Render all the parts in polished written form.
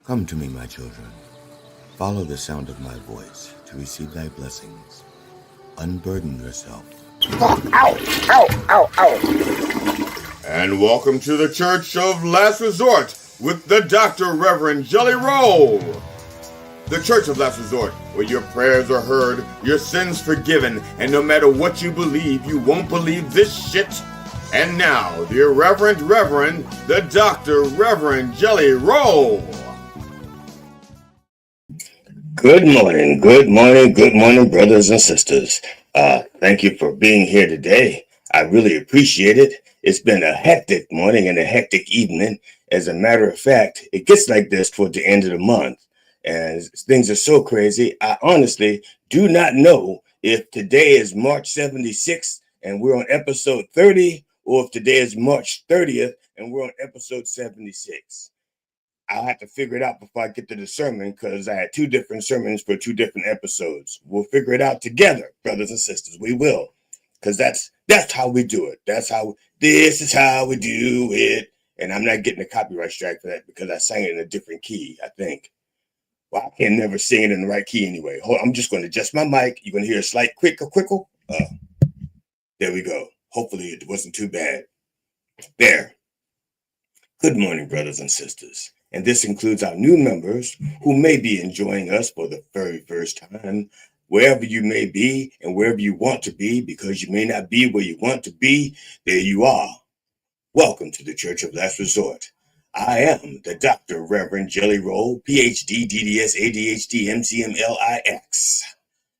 Come to me, my children. Follow the sound of my voice to receive thy blessings. Unburden yourself. Ow, ow, ow, ow. And welcome to the Church of Last Resort with the Dr. Reverend Jelly Roll. The Church of Last Resort, where your prayers are heard, your sins forgiven, and no matter what you believe, you won't believe this shit. And now, the Reverend, the Dr. Reverend Jelly Roll. Good morning, brothers and sisters. Thank you for being here today. I really appreciate it. It's been a hectic morning and a hectic evening. As a matter of fact, it gets like this toward the end of the month. And things are so crazy. I honestly do not know if today is March 76th and we're on episode 30, or if today is March 30th and we're on episode 76. I'll have to figure it out before I get to the sermon, because I had two different sermons for two different episodes. We'll figure it out together, brothers and sisters. We will, because that's how we do it. This is how we do it. And I'm not getting a copyright strike for that because I sang it in a different key, I think. Well, I can never sing it in the right key anyway. Hold on, I'm just going to adjust my mic. You're going to hear a slight quickle. There we go. Hopefully it wasn't too bad. There. Good morning, brothers and sisters. And this includes our new members who may be enjoying us for the very first time, wherever you may be and wherever you want to be, because you may not be where you want to be. There you are. Welcome to the Church of Last Resort. I am the Dr. Reverend Jelly Roll, PhD, DDS, ADHD, MCMLIX.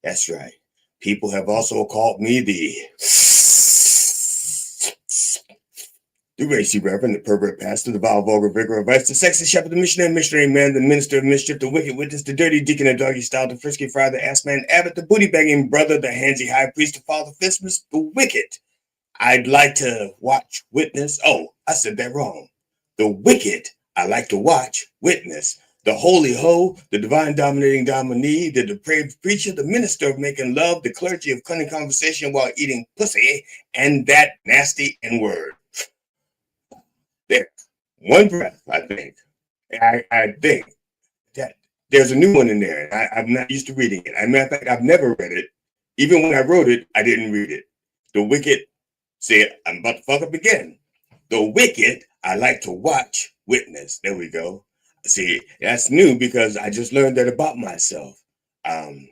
That's right. People have also called me the racy reverend, the pervert pastor, the vile vulgar vicar of vice, the sexy shepherd, the missionary man, the minister of mischief, the wicked witness, the dirty deacon, the doggy style, the frisky friar, the ass man abbot, the booty begging brother, the handsy high priest, the father Fistmas, the wicked. I'd like to watch, witness. Oh, I said that wrong. The wicked, I like to watch, witness. The holy hoe, the divine dominating dominee, the depraved preacher, the minister of making love, the clergy of cunning conversation while eating pussy, and that nasty N-word. There, one breath, I think. I think that there's a new one in there. I'm not used to reading it. As a matter of fact, I've never read it. Even when I wrote it, I didn't read it. The wicked, say, I'm about to fuck up again. The wicked, I like to watch, witness. There we go. See, that's new because I just learned that about myself. And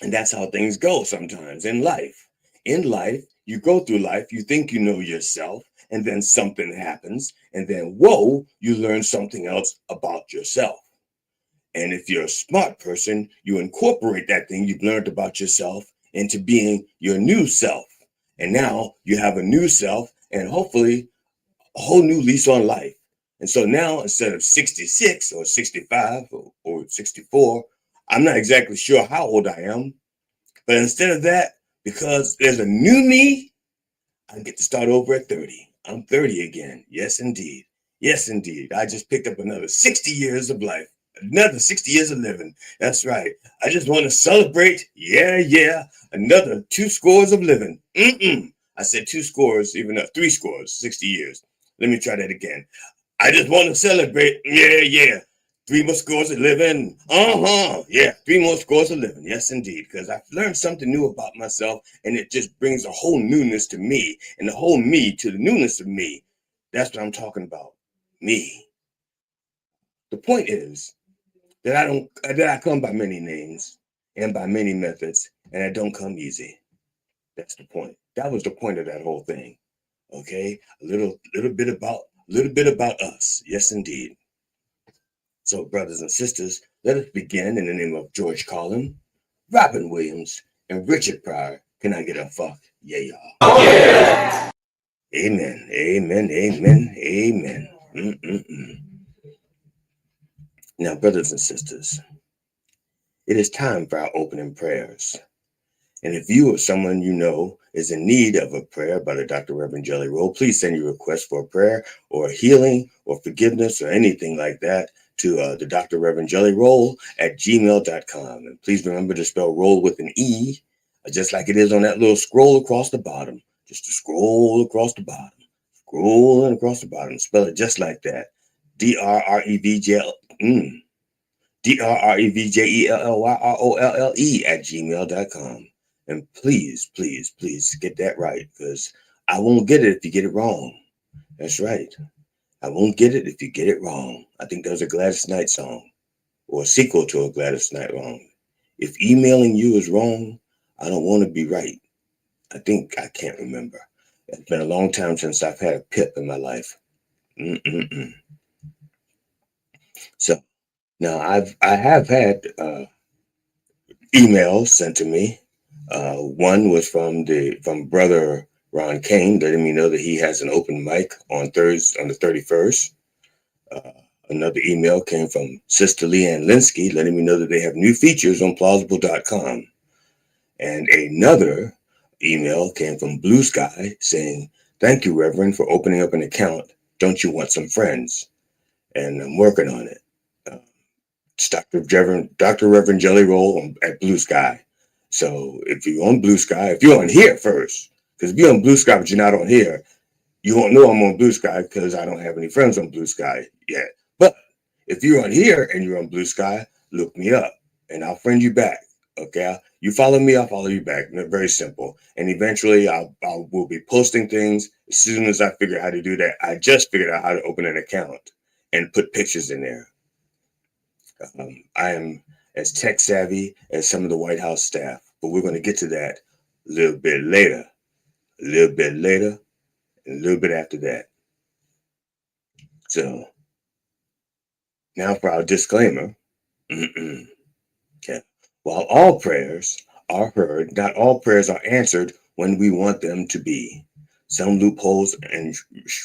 that's how things go sometimes in life. In life, you go through life, you think you know yourself, and then something happens, and then, whoa, you learn something else about yourself. And if you're a smart person, you incorporate that thing you've learned about yourself into being your new self. And now you have a new self and hopefully a whole new lease on life. And so now, instead of 66 or 65 or 64, I'm not exactly sure how old I am, but instead of that, because there's a new me, I get to start over at 30. I'm 30 again. Yes, indeed. Yes, indeed. I just picked up another 60 years of life, another 60 years of living. That's right. I just want to celebrate. Yeah. Another 2 scores of living. I said 2 scores, even up 3 scores, 60 years. Let me try that again. I just want to celebrate. Yeah. 3 more scores of living. Yeah, 3 more scores of living. Yes, indeed. Because I've learned something new about myself, and it just brings a whole newness to me, and the whole me to the newness of me. That's what I'm talking about. Me. The point is that I come by many names and by many methods, and I don't come easy. That's the point. That was the point of that whole thing. Okay? A little bit about us. Yes, indeed. So, brothers and sisters, let us begin in the name of George Carlin, Robin Williams, and Richard Pryor. Can I get a fuck? Yeah, y'all. Oh, yeah. Amen. Now, brothers and sisters, it is time for our opening prayers. And if you or someone you know is in need of a prayer by the Dr. Reverend Jelly Roll, please send your request for a prayer or a healing or forgiveness or anything like that to the Dr. Reverend Jelly Roll at gmail.com. And please remember to spell roll with an E, just like it is on that little scroll across the bottom. Just to scroll across the bottom. Scrolling across the bottom. Spell it just like that. DRREVJLLY at gmail.com. And please, please, please get that right, because I won't get it if you get it wrong. That's right. I won't get it if you get it wrong. I think there's a Gladys Knight song, or a sequel to a Gladys Knight song. If emailing you is wrong, I don't want to be right. I can't remember. It's been a long time since I've had a pip in my life. So now I have had emails sent to me. One was from Brother Ron Kane, letting me know that he has an open mic on Thursday, on the 31st. Another email came from Sister Leanne Linsky, letting me know that they have new features on plausible.com. And another email came from Blue Sky saying, "Thank you, Reverend, for opening up an account. Don't you want some friends?" And I'm working on it. It's Dr. Reverend Jelly Roll at Blue Sky. So if you're on Blue Sky, if you're on here first, because if you're on Blue Sky but you're not on here, you won't know I'm on Blue Sky because I don't have any friends on Blue Sky yet. But if you're on here and you're on Blue Sky, look me up and I'll friend you back. Okay, you follow me, I'll follow you back. Very simple. And eventually I will be posting things as soon as I figure out how to do that. I just figured out how to open an account and put pictures in there. I am as tech savvy as some of the White House staff, but we're going to get to that a little bit later, and a little bit after that. So now for our disclaimer. Okay. While all prayers are heard, not all prayers are answered when we want them to be. Some loopholes and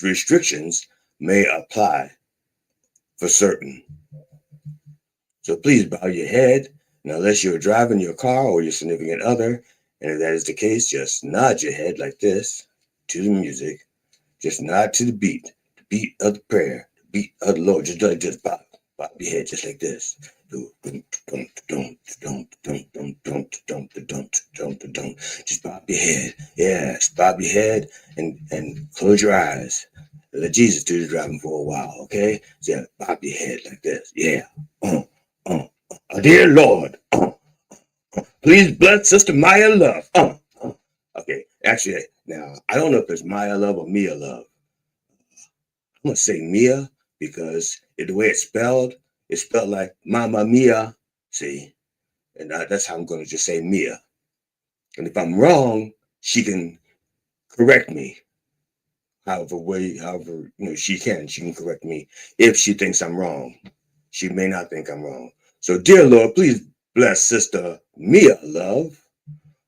restrictions may apply for certain. So please bow your head, and unless you're driving your car or your significant other, and if that is the case, just nod your head like this to the music. Just nod to the beat of the prayer, the beat of the Lord. Just bob your head just like this. Just bob your head. Yes, bob your head and close your eyes. Let Jesus do the driving for a while, okay? So yeah, bob your head like this. Yeah. Dear Lord, please bless Sister Maya Love. Okay, actually, now, I don't know if it's Maya Love or Mia Love. I'm going to say Mia because the way it's spelled like Mama Mia, see? And that's how I'm going to just say Mia. And if I'm wrong, she can correct me. However, she can correct me if she thinks I'm wrong. She may not think I'm wrong. So, dear Lord, please bless Sister Mia Love,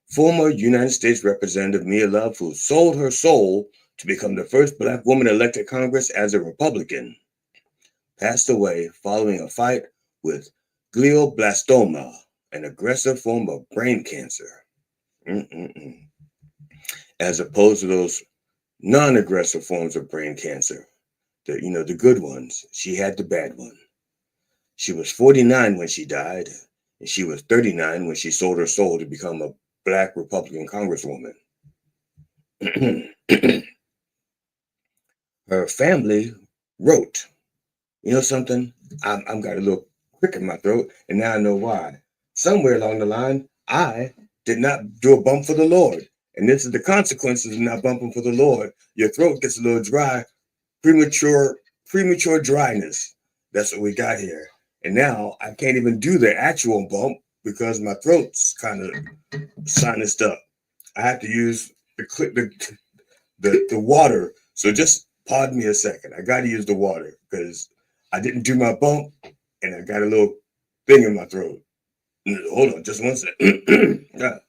former United States Representative Mia Love, who sold her soul to become the first Black woman elected Congress as a Republican, passed away following a fight with glioblastoma, an aggressive form of brain cancer. As opposed to those non-aggressive forms of brain cancer, the good ones. She had the bad one. She was 49 when she died, and she was 39 when she sold her soul to become a Black Republican Congresswoman. Her family wrote, you know something? I'm got a little crick in my throat, and now I know why. Somewhere along the line, I did not do a bump for the Lord. And this is the consequences of not bumping for the Lord. Your throat gets a little dry, premature dryness. That's what we got here. And now I can't even do the actual bump because my throat's kind of sinused up. I have to use the water. So just pardon me a second. I got to use the water because I didn't do my bump and I got a little thing in my throat. Hold on, just one second. Yeah.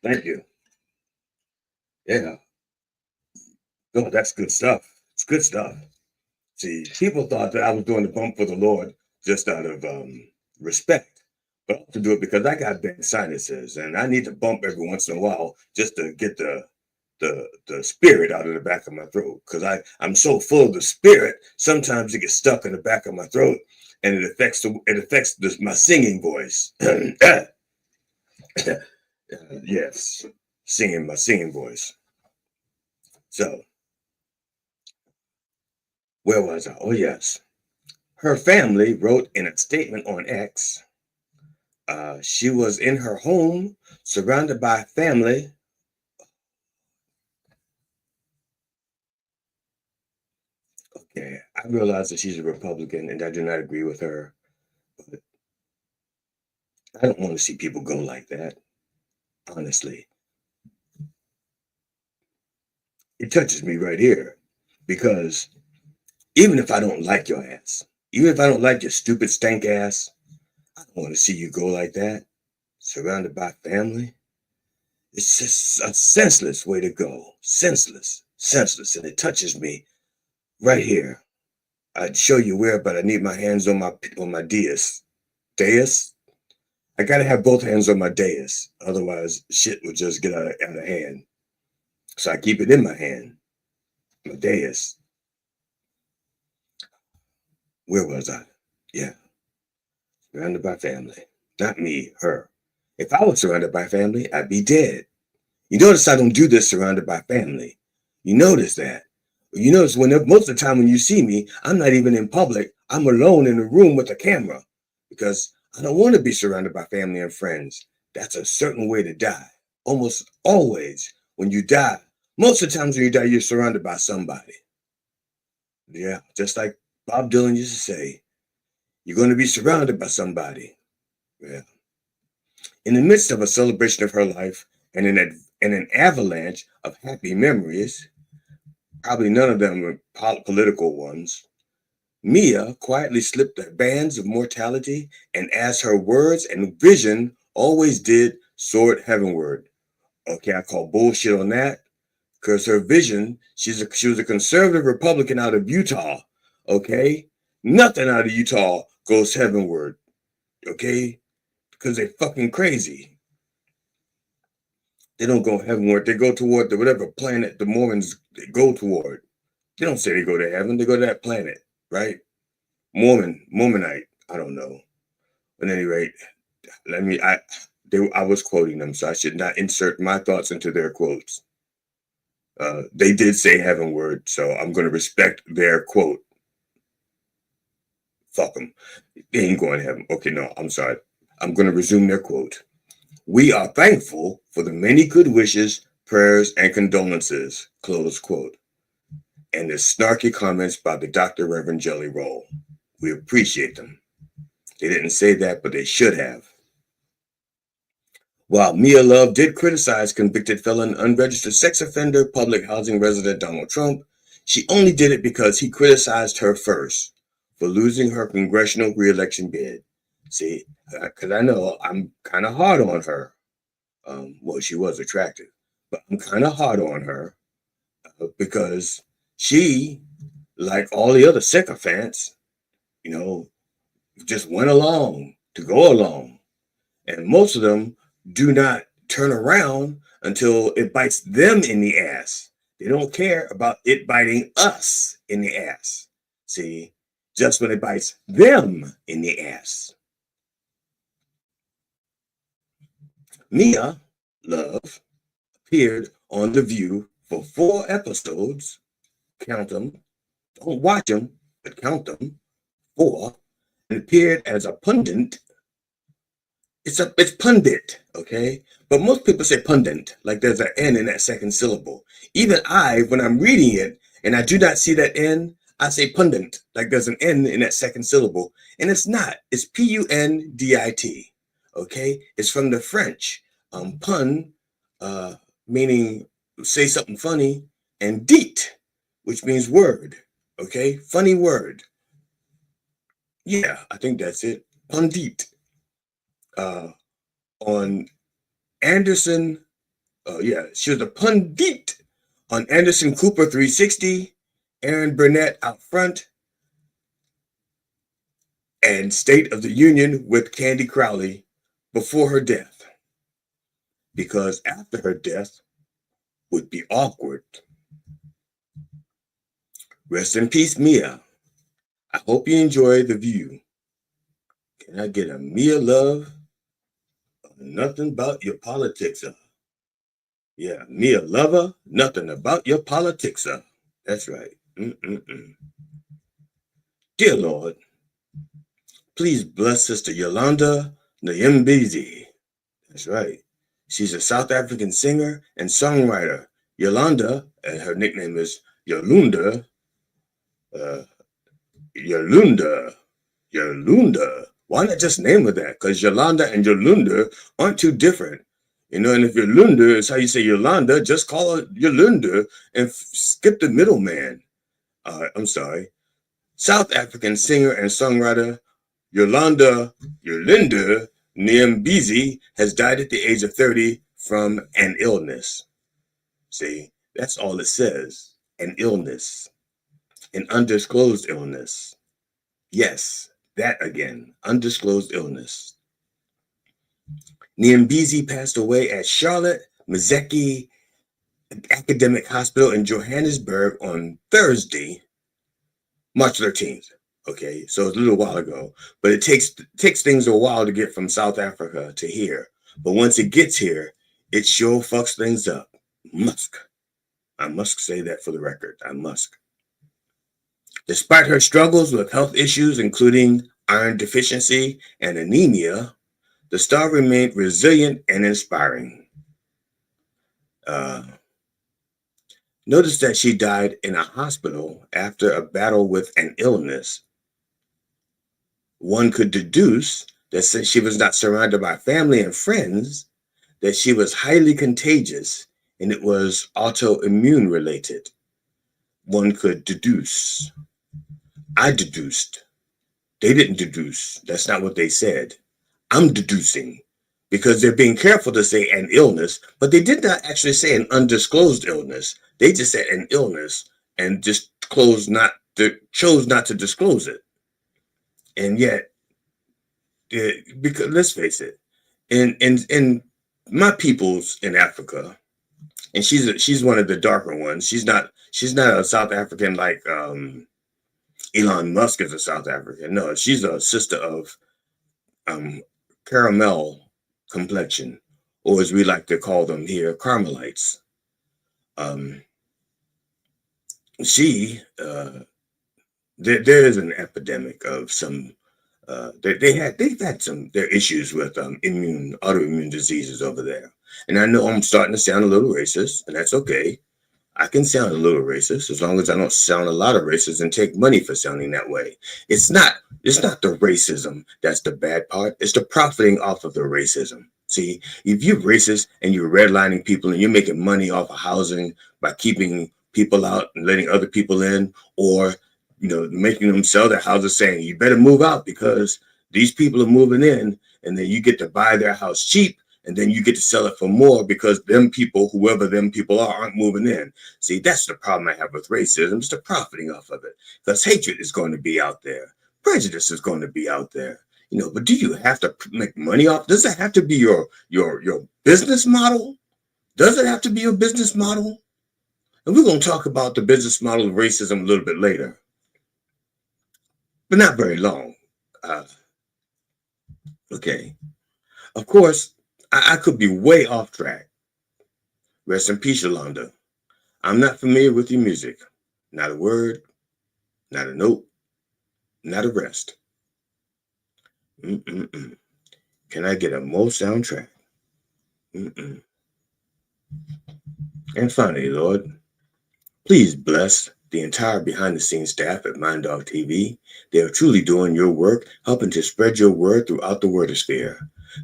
Thank you. Yeah. Oh, that's good stuff. It's good stuff. See, people thought that I was doing the bump for the Lord just out of respect, but I have to do it because I got bad sinuses and I need to bump every once in a while just to get the the spirit out of the back of my throat, because I'm so full of the spirit. Sometimes it gets stuck in the back of my throat, and it affects my singing voice. Yes, my singing voice. So where was I? Oh yes, her family wrote in a statement on X. She was in her home, surrounded by family. Okay, I realize that she's a Republican and I do not agree with her, but I don't want to see people go like that. Honestly, it touches me right here because even if I don't like your ass, even if I don't like your stupid stank ass, I don't want to see you go like that, surrounded by family. It's just a senseless way to go. Senseless, senseless, and it touches me right here. I'd show you where, but I need my hands on my dais. Dais? I gotta have both hands on my dais, otherwise shit would just get out of hand. So I keep it in my hand, my dais. Where was I? Yeah, surrounded by family. Not me, her. If I was surrounded by family, I'd be dead. You notice I don't do this surrounded by family. You notice that. You notice most of the time when you see me, I'm not even in public. I'm alone in a room with a camera because I don't want to be surrounded by family and friends. That's a certain way to die. Almost always when you die, most of the times when you die, you're surrounded by somebody. Yeah, just like Bob Dylan used to say, you're going to be surrounded by somebody. Yeah. In the midst of a celebration of her life and an avalanche of happy memories, probably none of them were political ones, Mia quietly slipped the bands of mortality, and as her words and vision always did, soared heavenward. Okay, I call bullshit on that because her vision, she was a conservative Republican out of Utah. Okay, nothing out of Utah goes heavenward. Okay, because they're fucking crazy. They don't go heavenward. They go toward whatever planet the Mormons go toward. They don't say they go to heaven. They go to that planet, right? Mormonite. I don't know. At any rate, I was quoting them, so I should not insert my thoughts into their quotes. They did say heavenward, so I'm going to respect their quote. Fuck them. They ain't going to heaven. Okay, no, I'm sorry. I'm going to resume their quote. We are thankful for the many good wishes, prayers, and condolences, close quote. And the snarky comments by the Dr. Reverend Jelly Roll. We appreciate them. They didn't say that, but they should have. While Mia Love did criticize convicted felon, unregistered sex offender, public housing resident Donald Trump, she only did it because he criticized her first for losing her congressional reelection bid. See, because I know I'm kind of hard on her. Well, she was attractive, but I'm kind of hard on her because she, like all the other sycophants, just went along to go along. And most of them do not turn around until it bites them in the ass. They don't care about it biting us in the ass. See, just when it bites them in the ass. Mia Love appeared on The View for 4 episodes. Count them. Don't watch them, but count them. 4. And appeared as a pundit. It's pundit, okay? But most people say pundit, like there's an N in that second syllable. Even when I'm reading it and I do not see that N, I say pundit, like there's an N in that second syllable. And it's not. It's Pundit, okay? It's from the French. Pun, meaning say something funny, and dit, which means word, okay? Funny word. Yeah, I think that's it. Pundit. On Anderson, she was a pundit on Anderson Cooper 360, Aaron Burnett out front, and State of the Union with Candy Crowley before her death. Because after her death, would be awkward. Rest in peace, Mia. I hope you enjoy the view. Can I get a Mia love? Nothing about your politics, Yeah, Mia lover, nothing about your politics, That's right. Dear Lord, please bless Sister Yolanda Nyembezi. That's right. She's a South African singer and songwriter. Yolanda, and her nickname is Yolunda. Yolunda. Yolunda. Why not just name her that? Because Yolanda and Yolunda aren't too different. And if Yolunda is how you say Yolanda, just call her Yolunda and skip the middleman. I'm sorry. South African singer and songwriter Yolinda Nyembezi has died at the age of 30 from an illness. See, that's all it says. An illness. An undisclosed illness. Yes, that again. Undisclosed illness. Nyembezi passed away at Charlotte Mazeki Academic Hospital in Johannesburg on Thursday, March 13th. Okay, so it's a little while ago, but it takes things a while to get from South Africa to here. But once it gets here, it sure fucks things up. I must say that for the record. I must. Despite her struggles with health issues, including iron deficiency and anemia, the star remained resilient and inspiring. Notice that she died in a hospital after a battle with an illness. One could deduce that since she was not surrounded by family and friends, that she was highly contagious and it was autoimmune related. One could deduce. I deduced. They didn't deduce. That's not what they said. I'm deducing because they're being careful to say an illness, but they did not actually say an undisclosed illness. They just said an illness and just chose not to disclose it. And yet, because let's face it, in my peoples in Africa, and she's one of the darker ones. She's not a South African like Elon Musk is a South African. No, she's a sister of caramel complexion, or as we like to call them here, Carmelites. There is an epidemic of some. They've had their issues with autoimmune diseases over there, and I know I'm starting to sound a little racist, and that's okay. I can sound a little racist as long as I don't sound a lot of racist and take money for sounding that way. It's not the racism that's the bad part. It's the profiting off of the racism. See, if you're racist and you're redlining people and you're making money off of housing by keeping people out and letting other people in, or making them sell their houses, saying you better move out because these people are moving in, and then you get to buy their house cheap. And then you get to sell it for more because them people, whoever them people are, aren't moving in. See, that's the problem I have with racism. It's the profiting off of it. Because hatred is going to be out there. Prejudice is going to be out there. But do you have to make money off? Does it have to be your business model? Does it have to be your business model? And we're going to talk about the business model of racism a little bit later. But not very long. Okay. Of course, I could be way off track. Rest in peace, Yolanda. I'm not familiar with your music. Not a word, not a note, not a rest. Can I get a Mo soundtrack? And finally, Lord, please bless the entire behind-the-scenes staff at Mind Dog TV. They are truly doing your work, helping to spread your word throughout the wordosphere.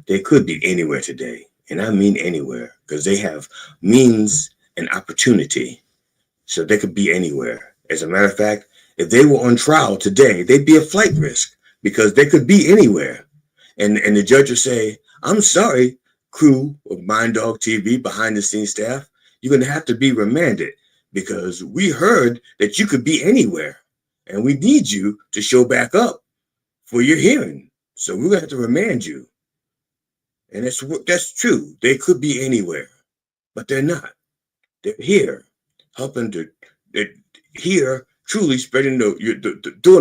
They could be anywhere today, and I mean anywhere, because they have means and opportunity. So they could be anywhere. As a matter of fact, if they were on trial today, they'd be a flight risk because they could be anywhere. And the judge would say, I'm sorry, crew of Mind Dog TV, behind the scenes staff, you're going to have to be remanded because we heard that you could be anywhere and we need you to show back up for your hearing. So we're going to have to remand you. And that's true. They could be anywhere, but they're not. They're here, helping to here truly spreading doing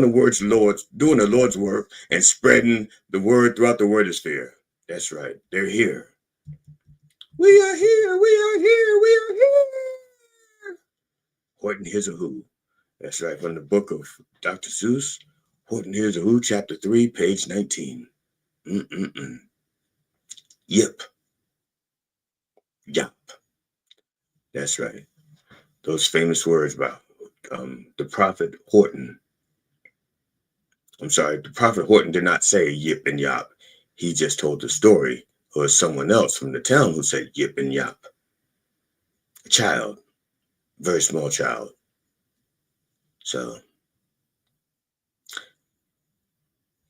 the Lord's work and spreading the word throughout the wordosphere. That's right. They're here. We are here. We are here. We are here. Horton Hears a Who. That's right. From the book of Dr. Seuss. Horton Hears a Who, chapter 3, page 19. Yip. Yop. That's right. Those famous words by the prophet Horton. I'm sorry, the prophet Horton did not say yip and yop. He just told the story of someone else from the town who said yip and yop. A child, very small child. So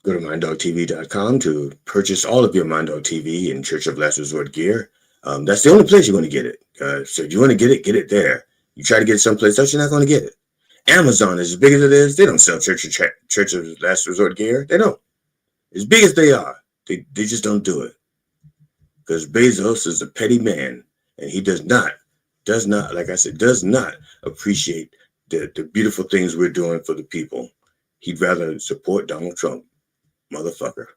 go to minddogtv.com to purchase all of your Mind Dog TV and Church of Last Resort gear. That's the only place you're going to get it. So if you want to get it there. You try to get it someplace else, you're not going to get it. Amazon, as big as it is, they don't sell Church of Last Resort gear. They don't. As big as they are, they just don't do it. Because Bezos is a petty man, and he does not, like I said, does not appreciate the beautiful things we're doing for the people. He'd rather support Donald Trump. Motherfucker.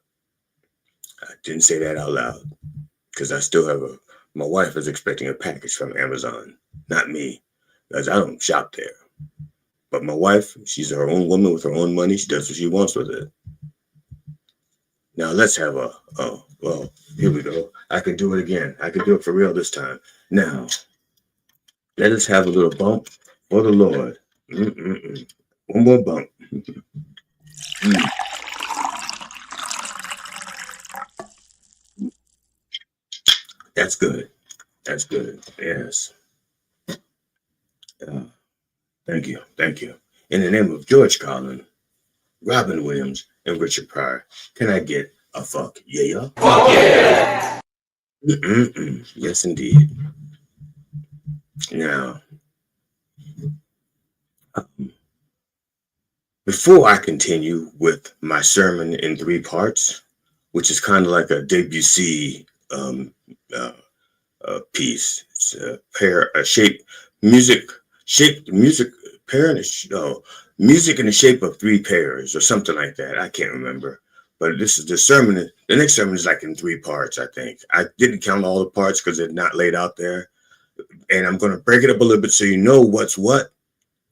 I didn't say that out loud because I still have my wife is expecting a package from Amazon, not me, because I don't shop there. But my wife, she's her own woman with her own money. She does what she wants with it. Now let's have well, here we go. I can do it again. I can do it for real this time. Now, let us have a little bump for the Lord. One more bump. That's good. That's good. Yes. Thank you. Thank you. In the name of George Carlin, Robin Williams, and Richard Pryor, can I get a fuck yeah? Fuck yeah! Yes, indeed. Now, before I continue with my sermon in 3 parts, which is kind of like a Debussy piece, it's music in the shape of 3 pairs or something like that. I can't remember. But this is the sermon. The next sermon is like in 3 parts, I think. I didn't count all the parts because they're not laid out there. And I'm going to break it up a little bit so you know what's what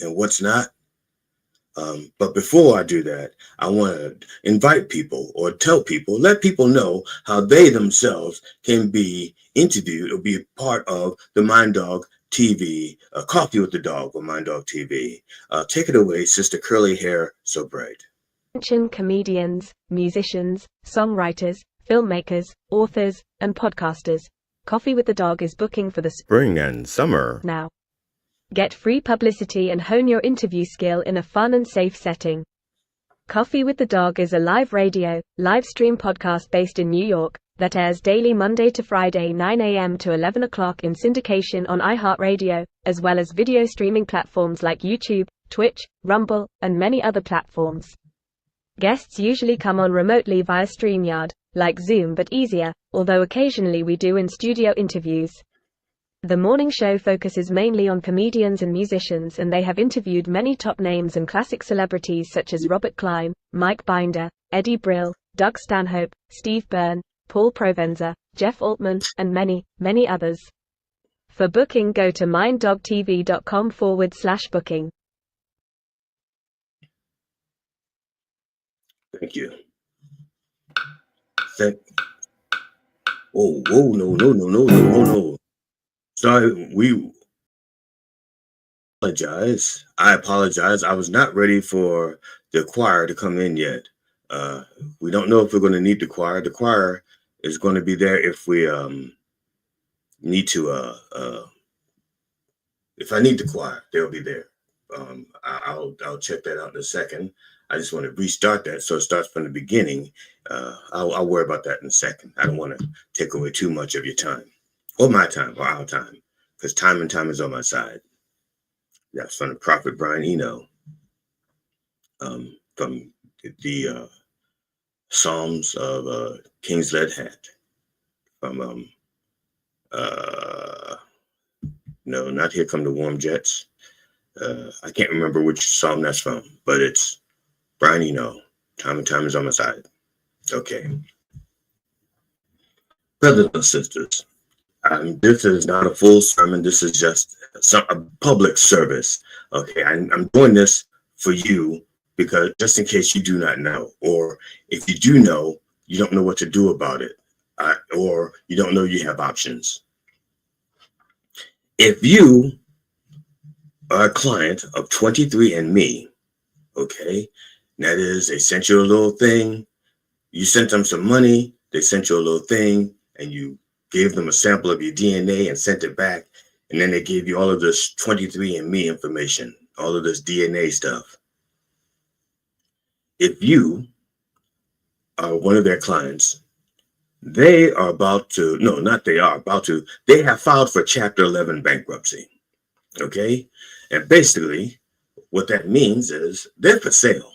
and what's not. But before I do that, I want to invite people or tell people, let people know how they themselves can be interviewed or be a part of the Mind Dog TV, Coffee with the Dog or Mind Dog TV. Take it away, Sister Curly Hair So Bright. Comedians, musicians, songwriters, filmmakers, authors, and podcasters. Coffee with the Dog is booking for the Spring and summer. now. Get free publicity and hone your interview skill in a fun and safe setting. Coffee with the Dog is a live radio, live stream podcast based in New York that airs daily Monday to Friday 9 a.m. to 11 o'clock in syndication on iHeartRadio, as well as video streaming platforms like YouTube, Twitch, Rumble, and many other platforms. Guests usually come on remotely via StreamYard, like Zoom but easier, although occasionally we do in-studio interviews. The morning show focuses mainly on comedians and musicians, and they have interviewed many top names and classic celebrities such as Robert Klein, Mike Binder, Eddie Brill, Doug Stanhope, Steve Byrne, Paul Provenza, Jeff Altman, and many, many others. For booking, go to minddogtv.com/booking. Thank you. No. Sorry, we apologize. I apologize. I was not ready for the choir to come in yet. We don't know if we're going to need the choir. The choir is going to be there if we need to. If I need the choir, they'll be there. I'll check that out in a second. I just want to restart that so it starts from the beginning. I'll worry about that in a second. I don't want to take away too much of your time, or my time, or our time, because time is on my side. That's from the prophet Brian Eno, from the Psalms of King's Lead Hat, from No, not Here Come the Warm Jets. I can't remember which song that's from, but it's Brian Eno. Time and time is on my side. Okay. Brothers and sisters, this is not a full sermon. This is just a public service. Okay, I'm doing this for you because just in case you do not know, or if you do know, you don't know what to do about it, or you don't know you have options. If you are a client of 23andMe, okay, that is, they sent you a little thing, you sent them some money, they sent you a little thing, and you gave them a sample of your DNA and sent it back, and then they gave you all of this 23andMe information, all of this DNA stuff. If you are one of their clients, they are about to, no, not they are about to, they have filed for Chapter 11 bankruptcy, okay? And basically, what that means is they're for sale,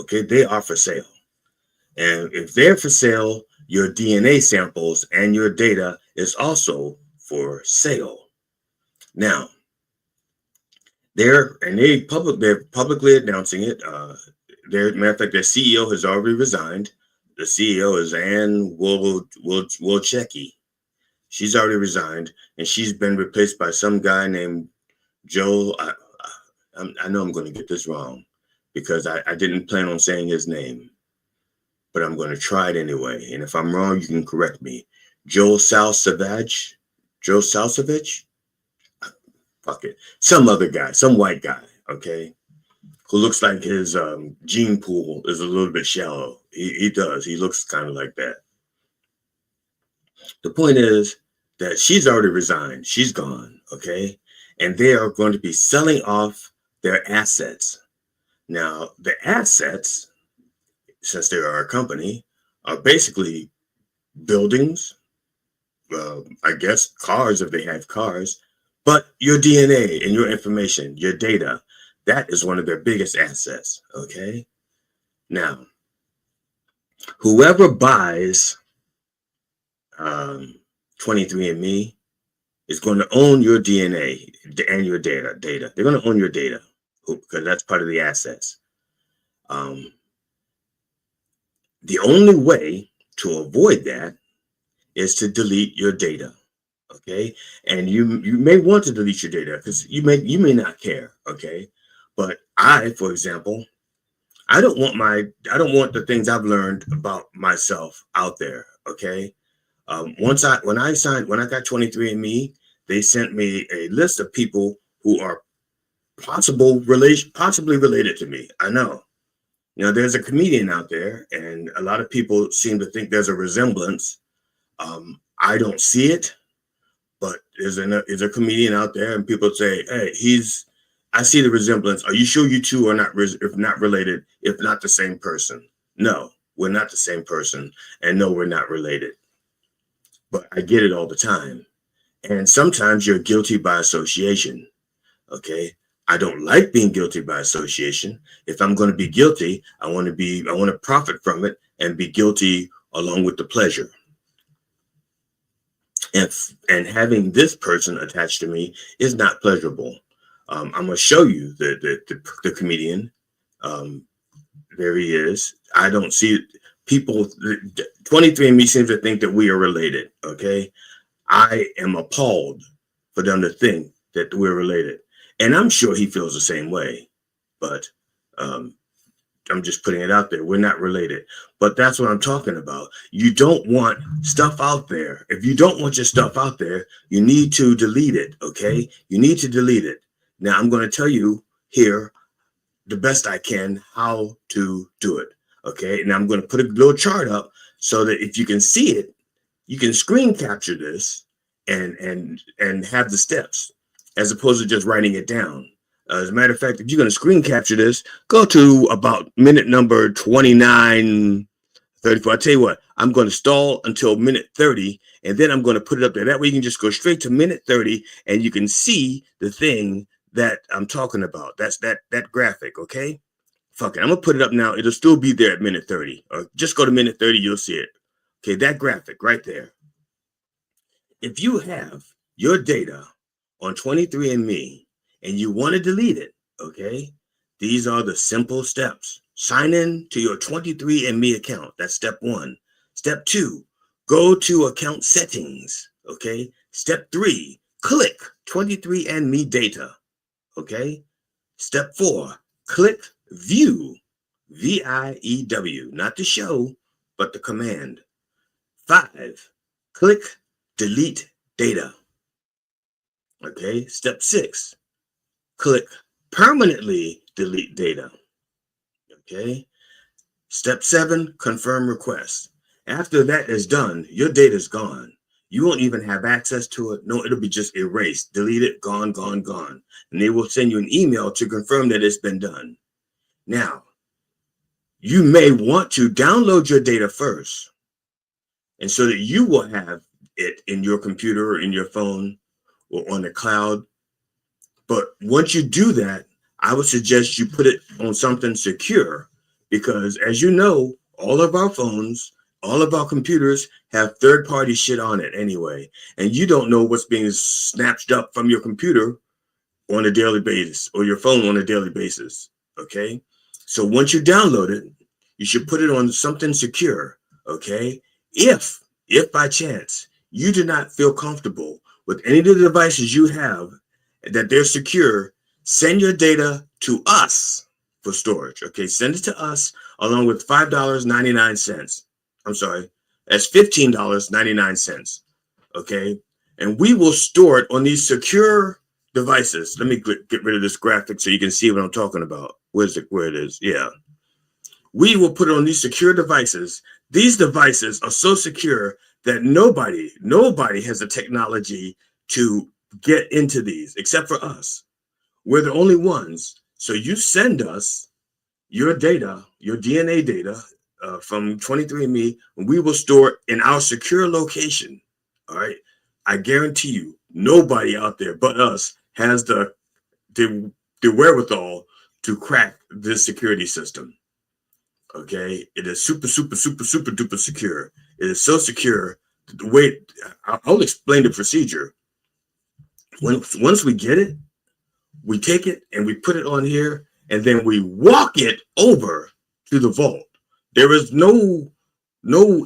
okay? They are for sale. And if they're for sale, your DNA samples and your data is also for sale. Now, they're publicly announcing it. Matter of fact, their CEO has already resigned. The CEO is Ann Wojcicki. She's already resigned, and she's been replaced by some guy named Joe. I know I'm going to get this wrong because I didn't plan on saying his name, but I'm going to try it anyway. And if I'm wrong, you can correct me. Joe Salsavage? Fuck it. Some other guy, some white guy, okay, who looks like his gene pool is a little bit shallow. He does. He looks kind of like that. The point is that she's already resigned. She's gone, okay? And they are going to be selling off their assets. Now, the assets, since they are a company, are basically buildings, I guess cars if they have cars, but your DNA and your information, your data, that is one of their biggest assets, okay? Now, whoever buys 23andMe is going to own your DNA and your data. They're going to own your data because that's part of the assets. The only way to avoid that is to delete your data, okay? And you may want to delete your data because you may not care, okay? But for example, I don't want the things I've learned about myself out there, okay? When I got 23andMe, they sent me a list of people who are possibly related to me. I know. You know, there's a comedian out there, and a lot of people seem to think there's a resemblance. I don't see it, but there's a comedian out there, and people say, "Hey, I see the resemblance. Are you sure you two are not related? If not the same person?" No, we're not the same person, and no, we're not related. But I get it all the time, and sometimes you're guilty by association. Okay, I don't like being guilty by association. If I'm going to be guilty, I want to profit from it and be guilty along with the pleasure. And having this person attached to me is not pleasurable. I'm going to show you the comedian. There he is. I don't see people. 23andMe seems to think that we are related. Okay, I am appalled for them to think that we're related. And I'm sure he feels the same way, but I'm just putting it out there. We're not related, but that's what I'm talking about. You don't want stuff out there. If you don't want your stuff out there, you need to delete it, okay? You need to delete it. Now, I'm going to tell you here the best I can how to do it, okay? And I'm going to put a little chart up so that if you can see it, you can screen capture this and have the steps, as opposed to just writing it down. As a matter of fact, if you're going to screen capture this, go to about minute number 29:34. I'll tell you what, I'm going to stall until minute 30, and then I'm going to put it up there. That way you can just go straight to minute 30, and you can see the thing that I'm talking about. That's that graphic, okay? Fuck it, I'm going to put it up now. It'll still be there at minute 30. Or just go to minute 30, you'll see it. Okay, that graphic right there. If you have your data on 23andMe and you want to delete it, okay, these are the simple steps. Sign in to your 23andMe account. That's step 1. Step 2, go to account settings, okay? Step 3, click 23andMe data, okay? Step 4, click view, V-I-E-W, not the show, but the command. 5, click delete data. Okay, step 6, click permanently delete data. Okay, step 7, confirm request. After that is done, your data is gone. You won't even have access to it. No, it'll be just erased, deleted, gone, gone, gone. And they will send you an email to confirm that it's been done. Now, you may want to download your data first, and so that you will have it in your computer or in your phone or on the cloud. But once you do that, I would suggest you put it on something secure, because as you know, all of our phones, all of our computers have third-party shit on it anyway. And you don't know what's being snatched up from your computer on a daily basis or your phone on a daily basis, okay? So once you download it, you should put it on something secure, okay? If by chance you do not feel comfortable with any of the devices you have, that they're secure, send your data to us for storage, okay? Send it to us along with $5.99. I'm sorry, that's $15.99, okay? And we will store it on these secure devices. Let me get rid of this graphic so you can see what I'm talking about. Where it is? Yeah. We will put it on these secure devices. These devices are so secure that nobody has the technology to get into these except for us. We're the only ones. So you send us your data, your DNA data from 23andMe, and we will store it in our secure location. All right. I guarantee you, nobody out there but us has the wherewithal to crack this security system. Okay, it is super duper secure. It is so secure. The way I'll explain the procedure. Once we get it, we take it and we put it on here, and then we walk it over to the vault. There is no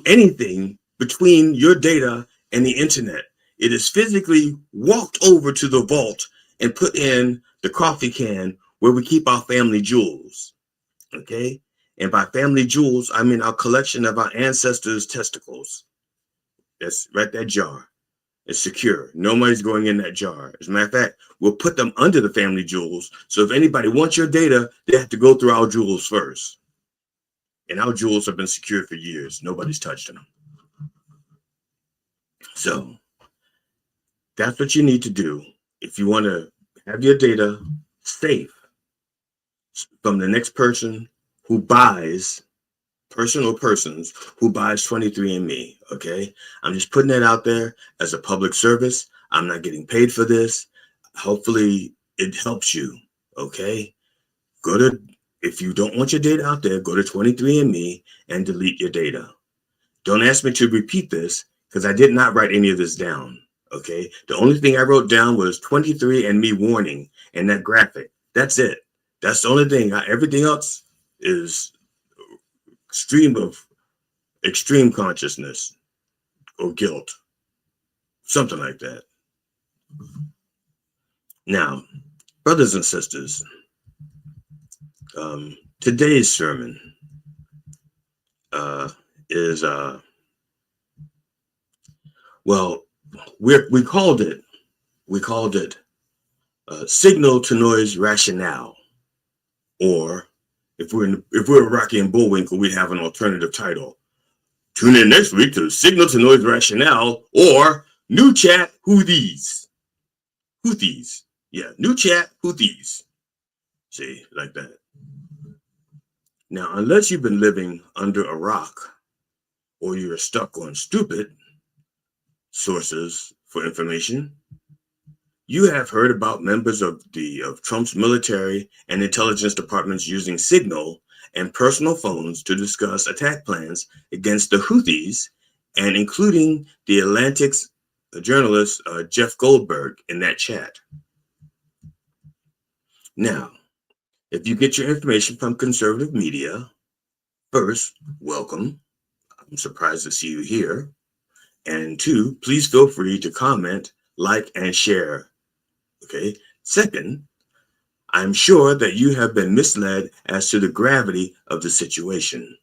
anything between your data and the internet. It is physically walked over to the vault and put in the coffee can where we keep our family jewels. Okay. And by family jewels, I mean our collection of our ancestors' testicles. That's right, that jar. It's secure. Nobody's going in that jar. As a matter of fact, we'll put them under the family jewels. So if anybody wants your data, they have to go through our jewels first. And our jewels have been secured for years. Nobody's touched them. So that's what you need to do if you want to have your data safe from the next person who buys, person or persons who buys 23andMe, okay? I'm just putting that out there as a public service. I'm not getting paid for this. Hopefully it helps you, okay? If you don't want your data out there, go to 23andMe and delete your data. Don't ask me to repeat this because I did not write any of this down, okay? The only thing I wrote down was 23andMe warning and that graphic. That's it. That's the only thing. Everything else is extreme consciousness or guilt, something like that. Now, brothers and sisters, today's sermon is well, we called it signal to noise rationale, or if we're Rocky and Bullwinkle, we'd have an alternative title. Tune in next week to Signal to Noise Rationale, or New Chat Houthis. Houthis. Yeah, New Chat Houthis. See, like that. Now, unless you've been living under a rock or you're stuck on stupid sources for information, you have heard about members of Trump's military and intelligence departments using Signal and personal phones to discuss attack plans against the Houthis, and including the Atlantic's journalist Jeff Goldberg in that chat. Now, if you get your information from conservative media, first, welcome. I'm surprised to see you here. And two, please feel free to comment, like, and share. Okay. Second, I'm sure that you have been misled as to the gravity of the situation.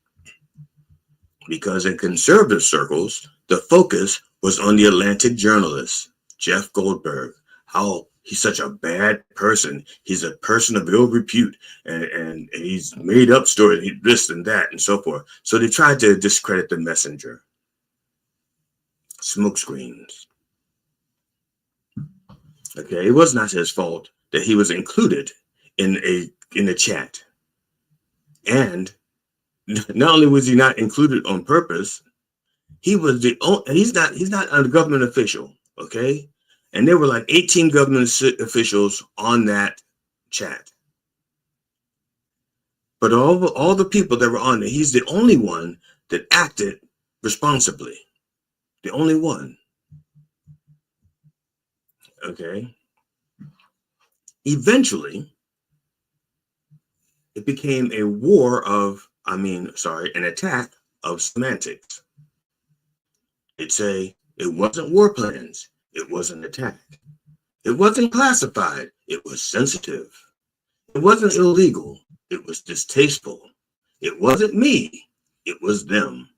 Because in conservative circles, the focus was on the Atlantic journalist, Jeff Goldberg, how he's such a bad person. He's a person of ill repute, and he's made up stories, this and that, and so forth. So they tried to discredit the messenger. Smoke screens. Okay, it was not his fault that he was included in the chat. And not only was he not included on purpose, he was the only, and he's not a government official, okay? And there were like 18 government officials on that chat. But all the people that were on there, he's the only one that acted responsibly. The only one. Okay. Eventually, it became a an attack of semantics. It wasn't war plans. It was an attack. It wasn't classified. It was sensitive. It wasn't illegal. It was distasteful. It wasn't me. It was them.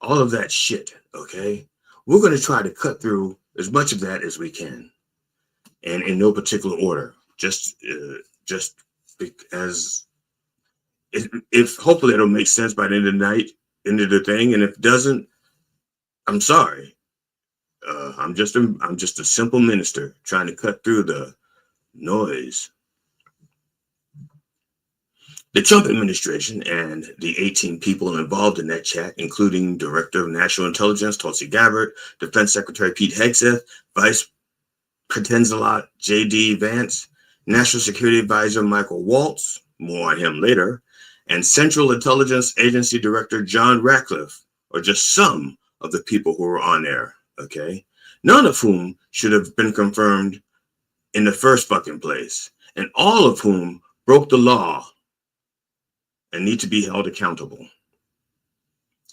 All of that shit, okay? We're going to try to cut through as much of that as we can. And in no particular order. Just as if hopefully it'll make sense by the end of the night, end of the thing. And if it doesn't, I'm sorry. I'm just a simple minister trying to cut through the noise. The Trump administration and the 18 people involved in that chat, including Director of National Intelligence Tulsi Gabbard, Defense Secretary Pete Hegseth, Vice President J.D. Vance, National Security Advisor Michael Waltz, more on him later, and Central Intelligence Agency Director John Ratcliffe, are just some of the people who were on there, okay? None of whom should have been confirmed in the first fucking place, and all of whom broke the law and need to be held accountable.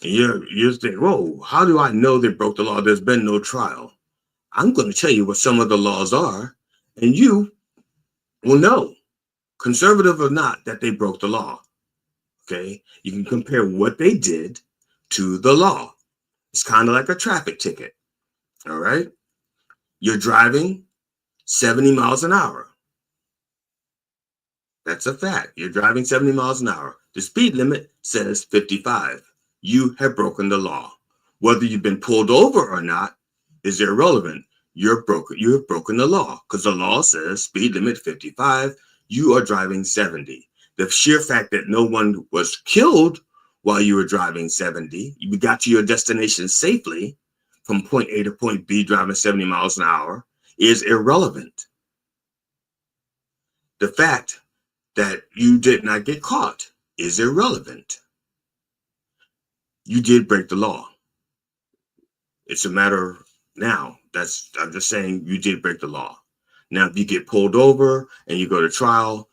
And you think, whoa, how do I know they broke the law? There's been no trial. I'm going to tell you what some of the laws are, and you will know, conservative or not, that they broke the law. Okay? You can compare what they did to the law. It's kind of like a traffic ticket. All right? You're driving 70 miles an hour. That's a fact. You're driving 70 miles an hour. The speed limit says 55. You have broken the law. Whether you've been pulled over or not is irrelevant. You have broken the law because the law says speed limit 55. You are driving 70. The sheer fact that no one was killed while you were driving 70, you got to your destination safely from point A to point B driving 70 miles an hour is irrelevant. The fact that you did not get caught is irrelevant. You did break the law. It's a matter of now. I'm just saying you did break the law. Now, if you get pulled over and you go to trial,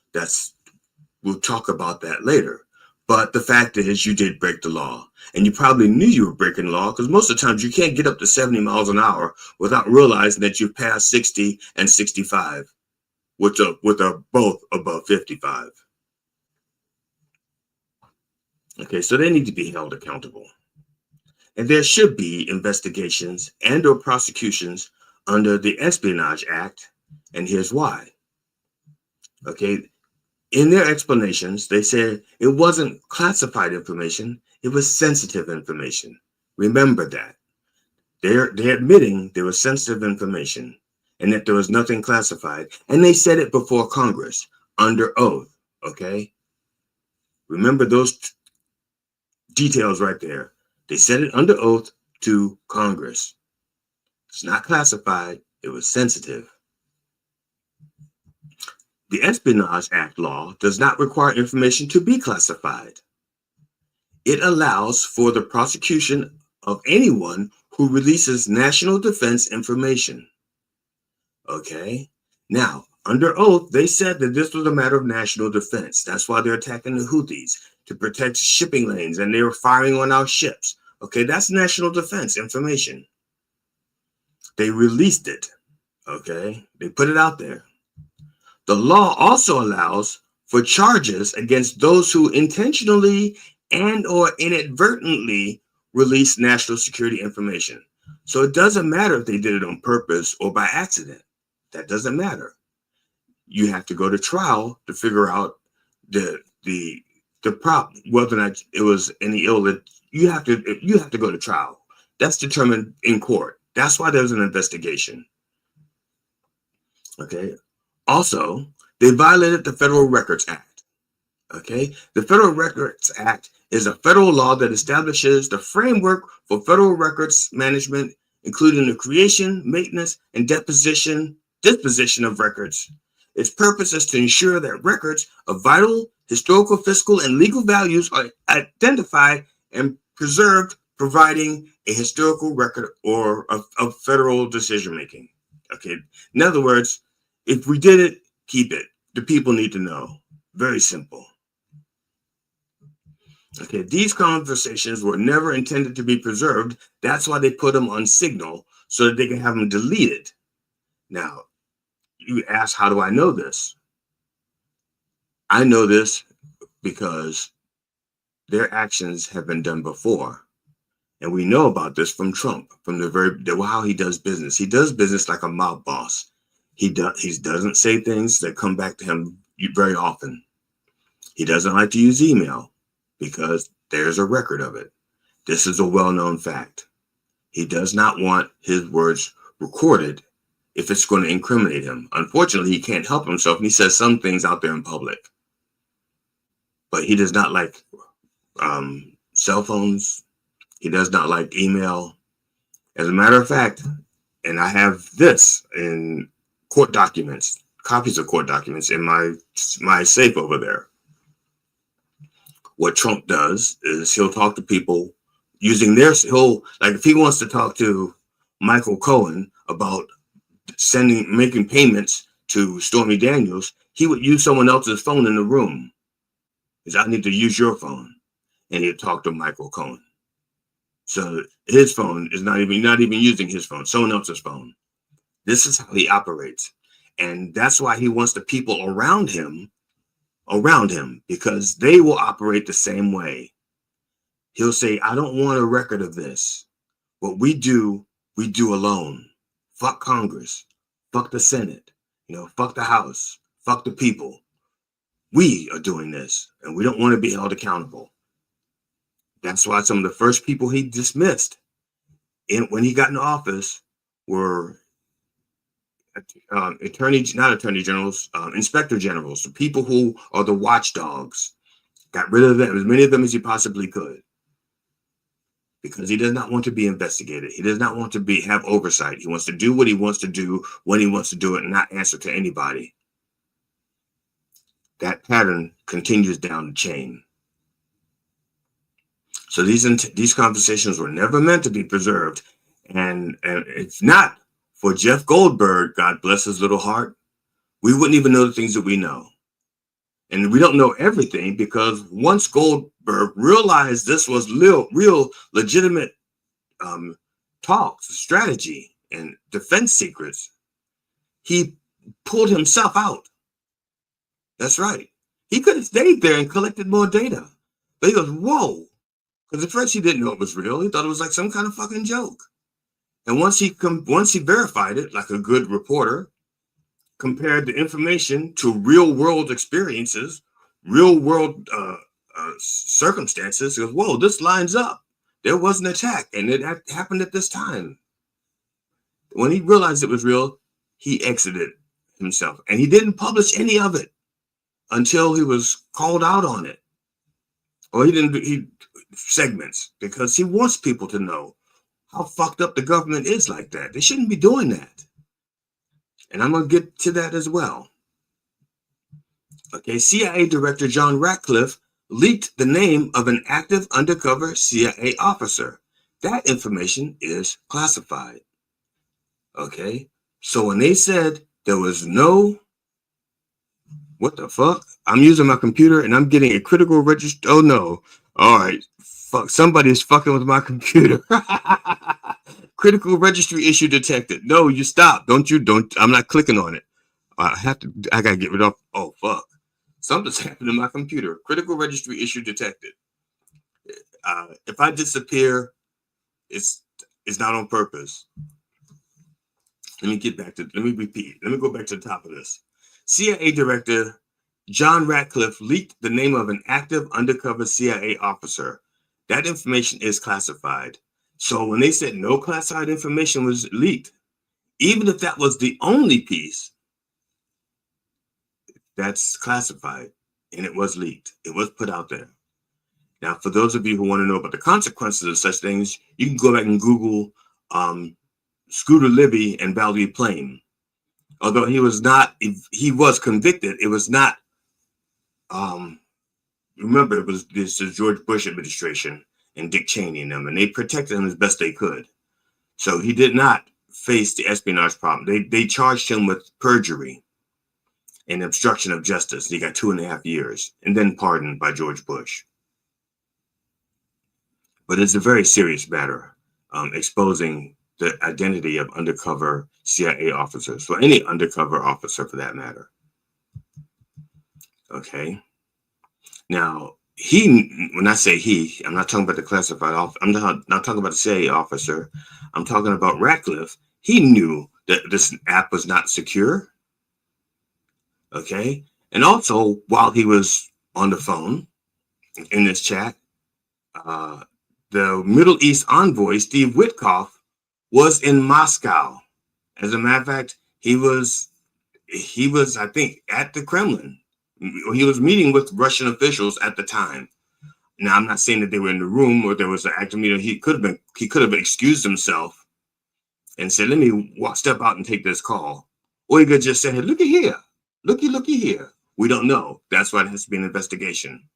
we'll talk about that later. But the fact is you did break the law. And you probably knew you were breaking the law because most of the times you can't get up to 70 miles an hour without realizing that you passed 60 and 65, which are both above 55. Okay, so they need to be held accountable. And there should be investigations and or prosecutions under the Espionage Act, and here's why. Okay, in their explanations, they said it wasn't classified information, it was sensitive information. Remember that. They're admitting there was sensitive information and that there was nothing classified, and they said it before Congress under oath, okay? Remember those details right there. They said it under oath to Congress. It's not classified. It was sensitive. The Espionage Act law does not require information to be classified. It allows for the prosecution of anyone who releases national defense information. Okay. Now, under oath, they said that this was a matter of national defense. That's why they're attacking the Houthis, to protect shipping lanes, and they were firing on our ships. Okay, that's national defense information. They released it. Okay, they put it out there. The law also allows for charges against those who intentionally and or inadvertently release national security information. So it doesn't matter if they did it on purpose or by accident. That doesn't matter. You have to go to trial to figure out the problem, whether or not it was any ill. You have to go to trial. That's determined in court. That's why there's an investigation. Okay. Also, they violated the Federal Records Act. Okay. The Federal Records Act is a federal law that establishes the framework for federal records management, including the creation, maintenance, and disposition of records. Its purpose is to ensure that records of vital historical, fiscal, and legal values are identified and preserved, providing a historical record or of federal decision making. Okay. In other words, if we did it, keep it. The people need to know. Very simple. Okay, these conversations were never intended to be preserved. That's why they put them on Signal, so that they can have them deleted. Now, you ask, how do I know this? I know this because their actions have been done before. And we know about this from Trump, from how he does business. He does business like a mob boss. He doesn't say things that come back to him very often. He doesn't like to use email because there's a record of it. This is a well-known fact. He does not want his words recorded if it's going to incriminate him. Unfortunately, he can't help himself, and he says some things out there in public. But he does not like cell phones. He does not like email. As a matter of fact, and I have this in court documents, copies of court documents in my safe over there. What Trump does is he'll talk to people using if he wants to talk to Michael Cohen about making payments to Stormy Daniels, he would use someone else's phone in the room. He said, I need to use your phone. And he'd talk to Michael Cohen. So his phone is not even using his phone, someone else's phone. This is how he operates. And that's why he wants the people around him, because they will operate the same way. He'll say, I don't want a record of this. What we do alone. Fuck Congress. Fuck the Senate. Fuck the House. Fuck the people. We are doing this, and we don't want to be held accountable. That's why some of the first people he dismissed when he got in office were inspector generals, the people who are the watchdogs. Got rid of them, as many of them as he possibly could, because he does not want to be investigated. He does not want to have oversight. He wants to do what he wants to do when he wants to do it and not answer to anybody. That pattern continues down the chain. So these conversations were never meant to be preserved. And if not for Jeff Goldberg, God bless his little heart, we wouldn't even know the things that we know. And we don't know everything, because once Goldberg realized this was real legitimate talks, strategy, and defense secrets, he pulled himself out. That's right. He could have stayed there and collected more data. But he goes, whoa. Because at first he didn't know it was real. He thought it was like some kind of fucking joke. And once he verified it, like a good reporter, compared the information to real world experiences, real world circumstances, he goes, whoa, this lines up. There was an attack, and it happened at this time. When he realized it was real, he exited himself. And he didn't publish any of it until he was called out on it. Or he segments, because he wants people to know how fucked up the government is like that. They shouldn't be doing that. And I'm going to get to that as well. Okay, CIA Director John Ratcliffe leaked the name of an active undercover CIA officer that information is classified. Okay? So when they said there was no, what the fuck? I'm using my computer and I'm getting a critical register. Oh no. All right. Fuck. Somebody's fucking with my computer. Critical registry issue detected. No, you stop. Don't. I'm not clicking on it. I gotta get rid of. Oh, fuck. Something's happened to my computer. Critical registry issue detected. If I disappear, it's not on purpose. Let me repeat. Let me go back to the top of this. CIA Director John Ratcliffe leaked the name of an active undercover CIA officer. That information is classified. So when they said no classified information was leaked, even if that was the only piece, that's classified and it was leaked. It was put out there. Now, for those of you who want to know about the consequences of such things, you can go back and Google Scooter Libby and Valerie Plame. Although he was convicted, it was not, remember, this is George Bush administration and Dick Cheney and them, and they protected him as best they could. So he did not face the espionage problem. They charged him with perjury and obstruction of justice. He got 2.5 years and then pardoned by George Bush. But it's a very serious matter, exposing the identity of undercover CIA officers, or any undercover officer for that matter. Okay. Now, when I say he, I'm not talking about the classified officer. I'm not talking about the CIA officer. I'm talking about Ratcliffe. He knew that this app was not secure. Okay. And also, while he was on the phone in this chat, the Middle East envoy, Steve Witkoff, was in Moscow. As a matter of fact, he was, I think, at the Kremlin. He was meeting with Russian officials at the time. Now, I'm not saying that they were in the room or there was an active meeting. He could have excused himself and said, let me step out and take this call. Or he could just say, hey, looky here. Looky here. We don't know. That's why it has to be an investigation.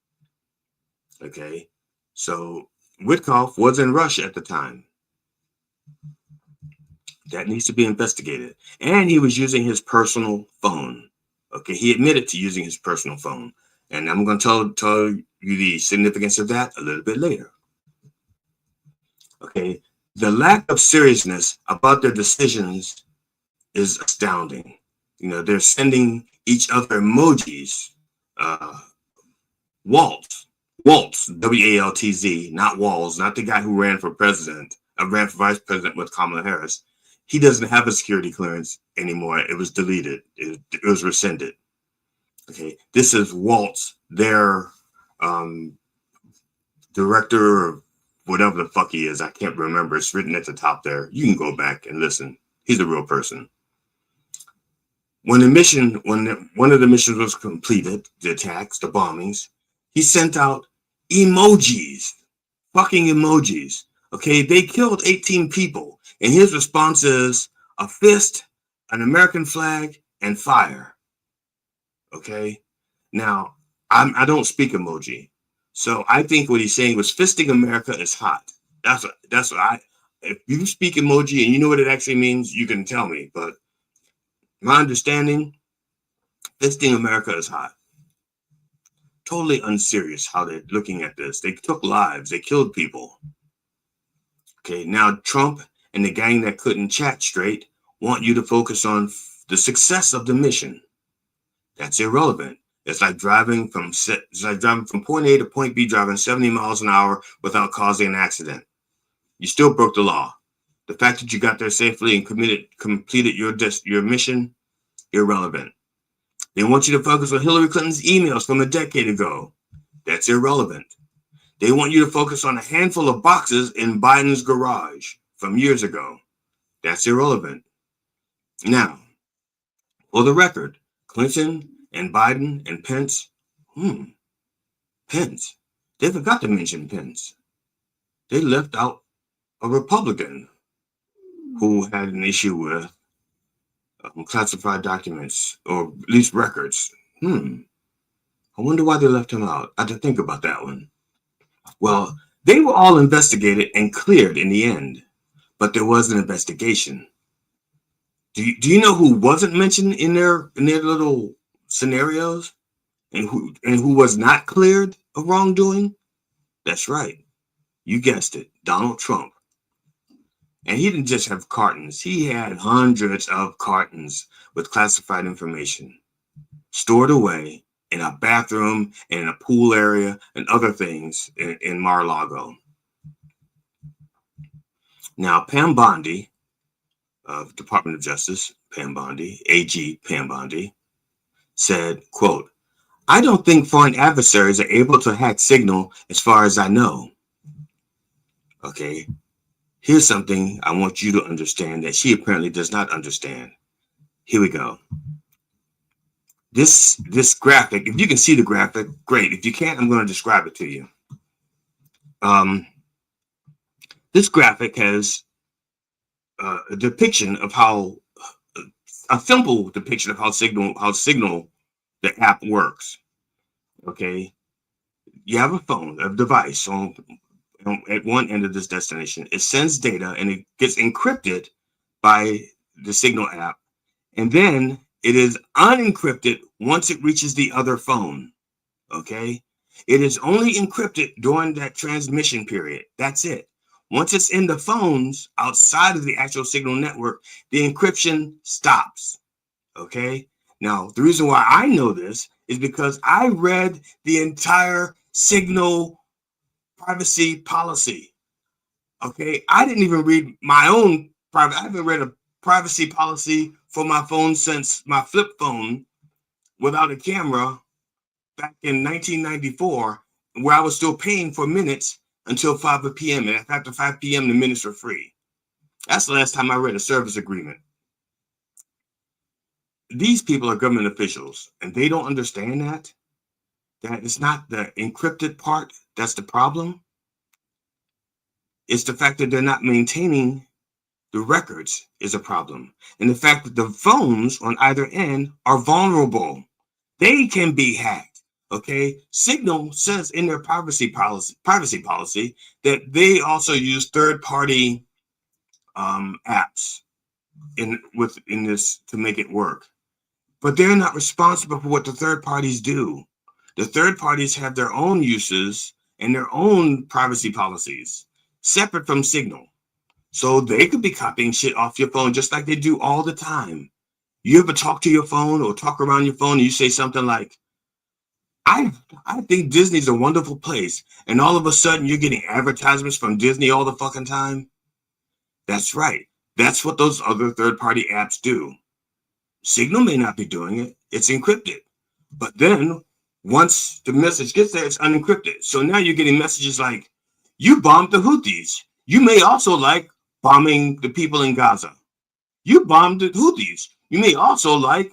Okay. So Witkoff was in Russia at the time. That needs to be investigated. And he was using his personal phone. Okay, he admitted to using his personal phone. And I'm going to tell you the significance of that a little bit later. Okay, the lack of seriousness about their decisions is astounding. You know, they're sending each other emojis. Waltz, W-A-L-T-Z, not Walls, not the guy who ran for president, ran for vice president with Kamala Harris. He doesn't have a security clearance anymore. It was deleted. It was rescinded. Okay, this is Waltz, their director of whatever the fuck he is. I can't remember. It's written at the top there. You can go back and listen. He's a real person. When one of the missions was completed, the attacks, the bombings, he sent out emojis, fucking emojis. Okay, they killed 18 people. And his response is a fist, an American flag, and fire. Okay. Now, I don't speak emoji. So I think what he's saying was fisting America is hot. That's what if you speak emoji and you know what it actually means, you can tell me. But my understanding, fisting America is hot. Totally unserious how they're looking at this. They took lives. They killed people. Okay, now Trump and the gang that couldn't chat straight want you to focus on the success of the mission. That's irrelevant. It's like driving from point A to point B, driving 70 miles an hour without causing an accident. You still broke the law. The fact that you got there safely and completed your mission, irrelevant. They want you to focus on Hillary Clinton's emails from a decade ago. That's irrelevant. They want you to focus on a handful of boxes in Biden's garage from years ago. That's irrelevant. Now, for the record, Clinton and Biden and Pence, Pence, they forgot to mention Pence. They left out a Republican who had an issue with classified documents, or at least records. I wonder why they left him out. I had to think about that one. Well, They were all investigated and cleared in the end, but there was an investigation. Do you know who wasn't mentioned in their little scenarios, and who was not cleared of wrongdoing? That's right. You guessed it, Donald Trump. And he didn't just have cartons. He had hundreds of cartons with classified information stored away in a bathroom, in a pool area, and other things in Mar-a-Lago. Now, Pam Bondi of Department of Justice, Pam Bondi, AG Pam Bondi, said, quote, "I don't think foreign adversaries are able to hack Signal as far as I know." Okay, here's something I want you to understand that she apparently does not understand. Here we go. This graphic, if you can see the graphic, great. If you can't, I'm going to describe it to you. This graphic has a depiction of how, a simple depiction of how Signal, the app works. Okay, you have a phone, a device at one end of this destination. It sends data and it gets encrypted by the Signal app, and then it is unencrypted once it reaches the other phone. Okay, it is only encrypted during that transmission period. That's it. Once it's in the phones outside of the actual Signal network, the encryption stops. Okay, now the reason why I know this is because I read the entire Signal privacy policy. Okay, I didn't even read my own private. I haven't read a privacy policy for my phone since my flip phone without a camera back in 1994, where I was still paying for minutes until 5 p.m. And after 5 p.m., the minutes were free. That's the last time I read a service agreement. These people are government officials, and they don't understand that it's not the encrypted part that's the problem. It's the fact that they're not maintaining the records is a problem. And the fact that the phones on either end are vulnerable. They can be hacked. Okay, Signal says in their privacy policy that they also use third-party apps in this to make it work, but they're not responsible for what the third parties do. The third parties have their own uses and their own privacy policies separate from Signal, so they could be copying shit off your phone just like they do all the time. You ever talk to your phone or talk around your phone and you say something like, I think Disney's a wonderful place, and all of a sudden you're getting advertisements from Disney all the fucking time? That's right. That's what those other third-party apps do. Signal may not be doing it. It's encrypted. But then once the message gets there, it's unencrypted. So now you're getting messages like, you bombed the Houthis. You may also like bombing the people in Gaza. You bombed the Houthis. You may also like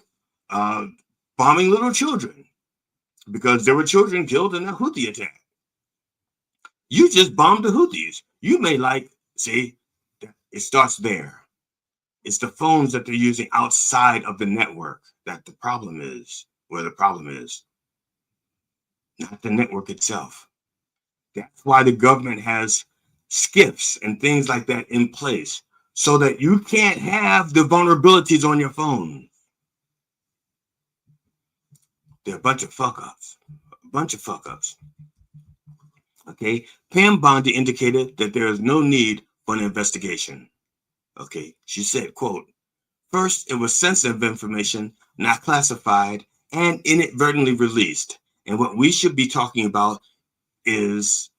bombing little children, because there were children killed in a Houthi attack. You just bombed the Houthis. You may like, see, it starts there. It's the phones that they're using outside of the network that the problem is, where the problem is, not the network itself. That's why the government has skips and things like that in place, so that you can't have the vulnerabilities on your phone. They're a bunch of fuck-ups. Okay, Pam Bondi indicated that there is no need for an investigation. Okay, she said, quote, "First, it was sensitive information, not classified, and inadvertently released. And what we should be talking about was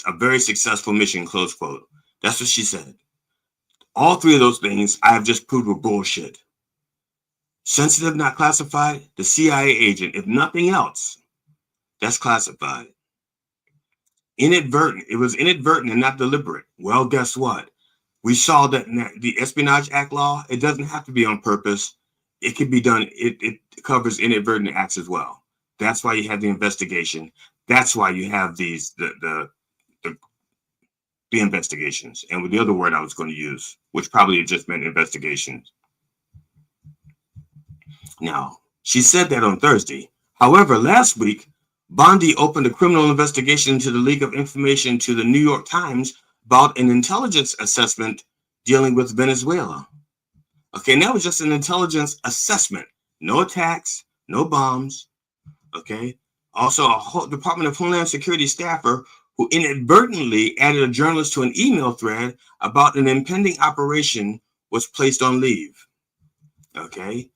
a very successful mission," close quote. That's what she said. All three of those things I have just proved were bullshit. Sensitive, not classified, the CIA agent, if nothing else, that's classified. Inadvertent, it was inadvertent and not deliberate. Well, guess what? We saw that in the Espionage Act law, it doesn't have to be on purpose. It can be done, it covers inadvertent acts as well. That's why you have the investigation. That's why you have the investigations. And with the other word I was going to use, which probably just meant investigations. Now, she said that on Thursday. However, last week, Bondi opened a criminal investigation into the leak of information to the New York Times about an intelligence assessment dealing with Venezuela. Okay, and that was just an intelligence assessment. No attacks, no bombs. Okay. Also, a Department of Homeland Security staffer who inadvertently added a journalist to an email thread about an impending operation was placed on leave. Okay.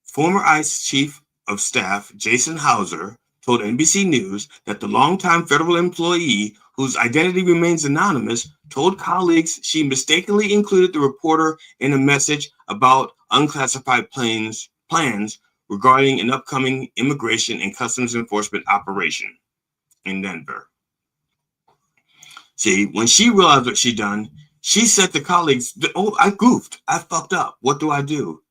Former ICE Chief of Staff Jason Hauser told NBC News that the longtime federal employee, whose identity remains anonymous, told colleagues she mistakenly included the reporter in a message about unclassified plans regarding an upcoming immigration and customs enforcement operation in Denver. See, when she realized what she'd done, she said to colleagues, "Oh, I goofed. I fucked up. What do I do?"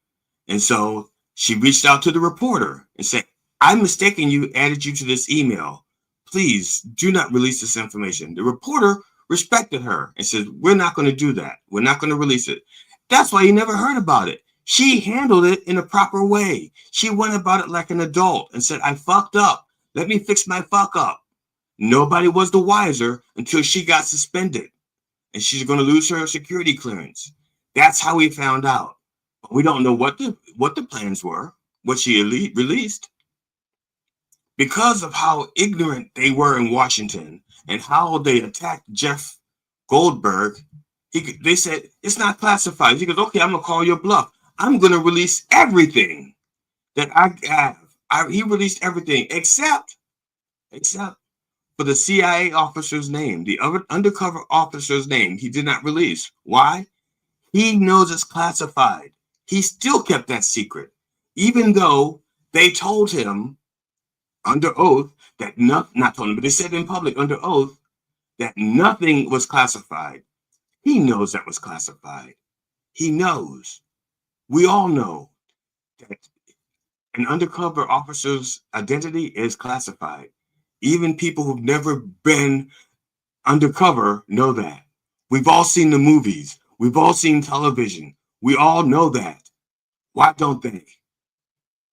And so she reached out to the reporter and said, "I mistakenly added you to this email. Please do not release this information." The reporter respected her and said, "We're not going to do that. We're not going to release it." That's why you never heard about it. She handled it in a proper way. She went about it like an adult and said, "I fucked up. Let me fix my fuck up." Nobody was the wiser until she got suspended, and she's going to lose her security clearance. That's how we found out. We don't know what the plans were, what she released. Because of how ignorant they were in Washington and how they attacked Jeff Goldberg, they said, "It's not classified." He goes, "Okay, I'm going to call your bluff. I'm going to release everything that I have." He released everything except for the CIA officer's name, the undercover officer's name. He did not release. Why? He knows it's classified. He still kept that secret, even though they told him under oath that not told him, but they said in public under oath that nothing was classified. He knows that was classified. He knows. We all know that an undercover officer's identity is classified. Even people who've never been undercover know that. We've all seen the movies. We've all seen television. We all know that. Why don't they?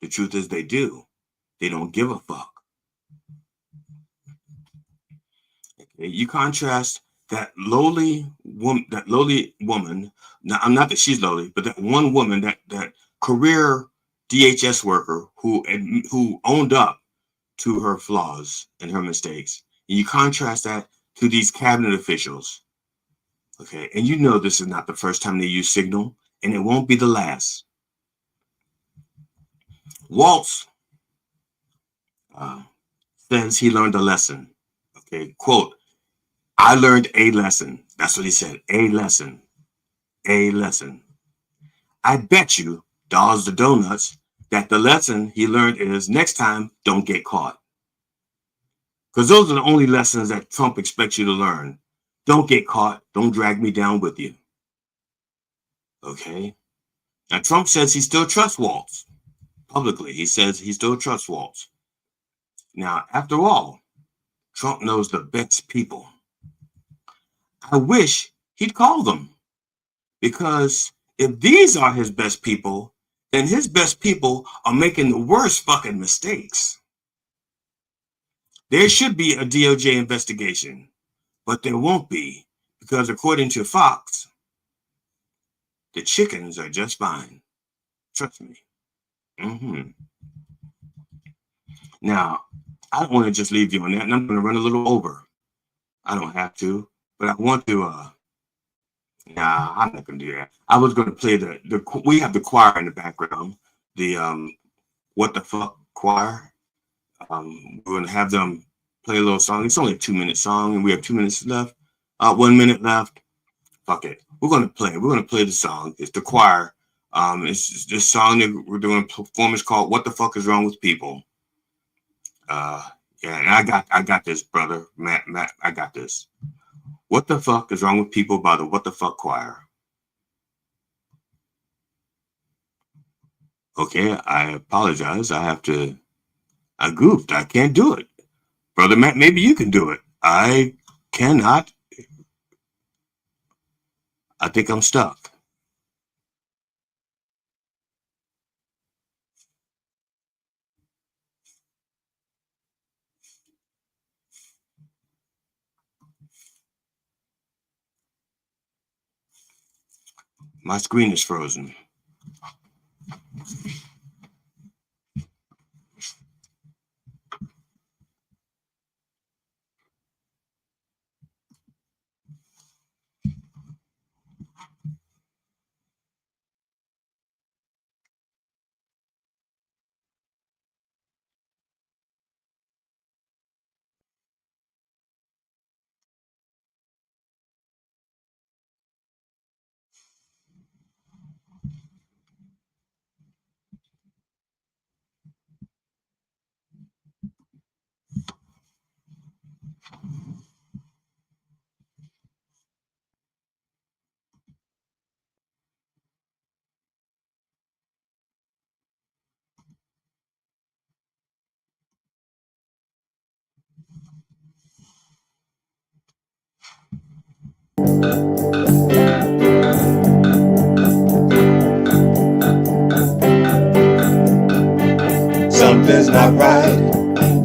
The truth is they do. They don't give a fuck. Okay, you contrast that lowly woman. Now, I'm not that she's lowly, but that one woman, that career DHS worker who owned up to her flaws and her mistakes. And you contrast that to these cabinet officials. Okay, and you know this is not the first time they use Signal, and it won't be the last. Waltz says he learned a lesson. Okay, quote, "I learned a lesson." That's what he said. A lesson. A lesson. I bet you, dollars to donuts, that the lesson he learned is next time, don't get caught. Because those are the only lessons that Trump expects you to learn. Don't get caught. Don't drag me down with you. Okay? Now, Trump says he still trusts Waltz. Publicly, he says he still trusts Waltz. Now, after all, Trump knows the best people. I wish he'd call them. Because if these are his best people, then his best people are making the worst fucking mistakes. There should be a DOJ investigation, but there won't be, because according to Fox, the chickens are just fine. Trust me. Now, I don't want to just leave you on that, and I'm going to run a little over. I don't have to, but I want to. Nah, I'm not going to do that. I was going to play we have the choir in the background, the What the Fuck choir. We're going to have them play a little song. It's only a 2-minute song, and we have 2 minutes left. 1 minute left. Fuck it. We're going to play the song. It's the choir. It's this song that we're doing a performance called "What the Fuck Is Wrong with People." Yeah, and I got this, brother. Matt, I got this. "What the Fuck Is Wrong with People" by the What the Fuck Choir. Okay, I apologize. I goofed. I can't do it. Brother Matt, maybe you can do it. I cannot. I think I'm stuck. My screen is frozen. Something's not right,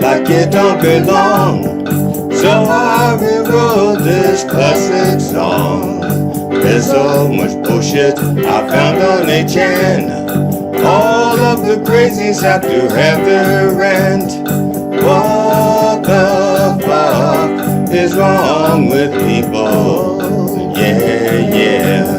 like it don't belong. So I rewrote this classic song. There's so much bullshit I found on 8chan. All of the crazies have to have their rant. What the fuck is wrong with people? Yeah.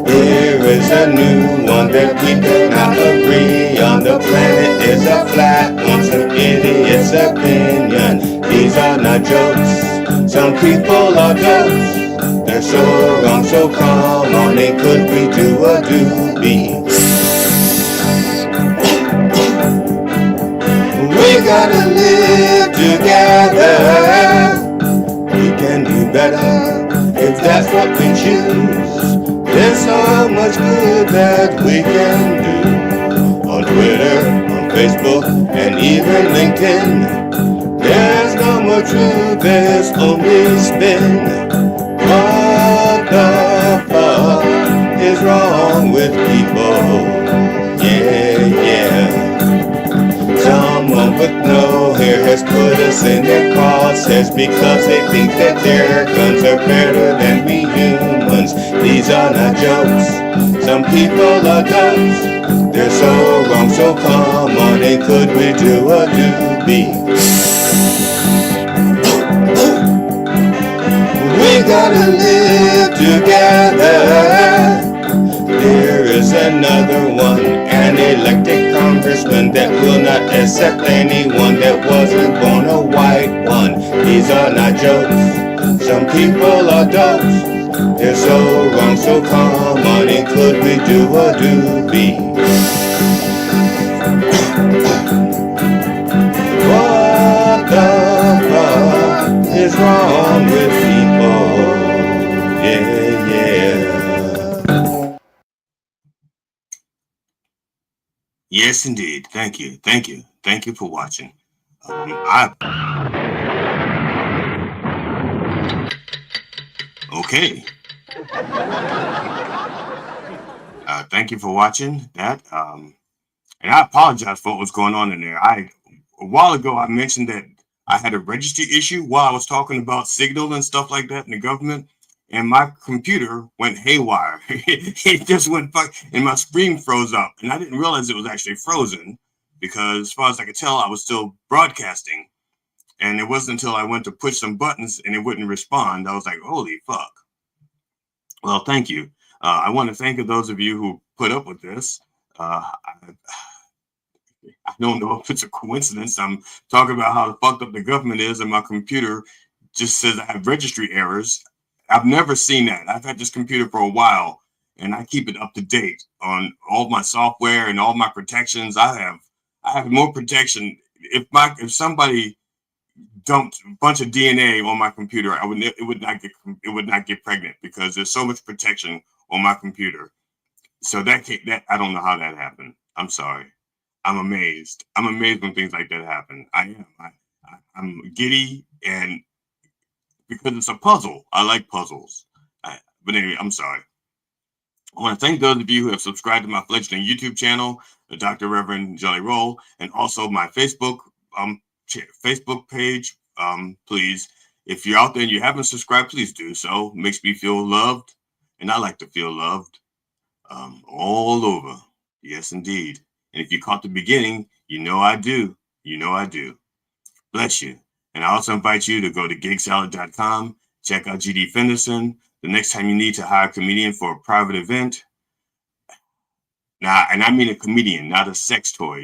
Here is a new one that we could not agree on. The planet is a flat one, some idiot's opinion. These are not jokes, some people are dopes. They're so wrong, so come on, and could we do a doobie? We gotta live together. We can do better if that's what we choose. There's so much good that we can do on Twitter, on Facebook, and even LinkedIn. There's no more truth, there's only spin. What the fuck is wrong with people? Yeah. Someone with no hair has put us in their crosshairs because they think that their guns are better than we humans. These are not jokes, some people are dopes. They're so wrong, so come on, and could we do a doobie? We gotta live together. There is another one, an elected congressman that will not accept anyone that wasn't born a white one. These are not jokes, some people are dopes. They're so wrong, so come on, and could we do a doobie? What the fuck is wrong with people? Yeah. Yes, indeed. Thank you for watching. Okay. Thank you for watching that. And I apologize for what was going on in there. A while ago, I mentioned that I had a registry issue while I was talking about Signal and stuff like that in the government. And my computer went haywire. It just went fuck, and my screen froze up. And I didn't realize it was actually frozen because, as far as I could tell, I was still broadcasting. And it wasn't until I went to push some buttons and it wouldn't respond. I was like, holy fuck. Well, thank you. I want to thank those of you who put up with this. I don't know if it's a coincidence. I'm talking about how fucked up the government is, and my computer just says I have registry errors. I've never seen that. I've had this computer for a while, and I keep it up to date on all my software and all my protections. I have more protection. If somebody dumped a bunch of DNA on my computer, it would not get pregnant because there's so much protection on my computer. So that I don't know how that happened. I'm sorry. I'm amazed. I'm amazed when things like that happen. I am. I'm giddy, and because it's a puzzle. I like puzzles. But anyway, I'm sorry. I want to thank those of you who have subscribed to my fledgling YouTube channel, the Dr. Reverend Jelly Roll, and also my Facebook page. Please, if you're out there and you haven't subscribed, please do so. It makes me feel loved and I like to feel loved all over. Yes, indeed. And if you caught the beginning, you know I do. You know I do. Bless you. And I also invite you to go to gigsalad.com, check out GD Fenderson. The next time you need to hire a comedian for a private event, now, and I mean a comedian, not a sex toy.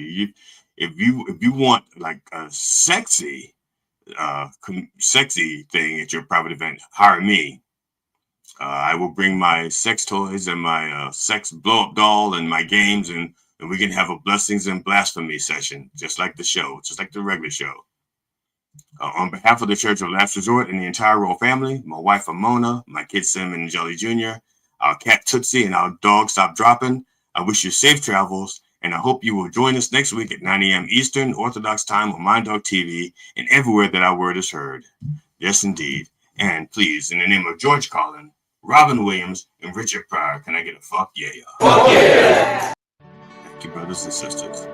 If you want like a sexy thing at your private event, hire me. I will bring my sex toys and my sex blow-up doll and my games, and we can have a blessings and blasphemy session, just like the show, just like the regular show. On behalf of the Church of Last Resort and the entire royal family, my wife Amona, my kids Sim and Jelly Jr., our cat Tootsie, and our dog Stop Dropping, I wish you safe travels, and I hope you will join us next week at 9 a.m. Eastern Orthodox Time on Mind Dog TV and everywhere that our word is heard. Yes, indeed. And please, in the name of George Carlin, Robin Williams, and Richard Pryor, can I get a fuck yeah? Fuck yeah! Thank you, brothers and sisters.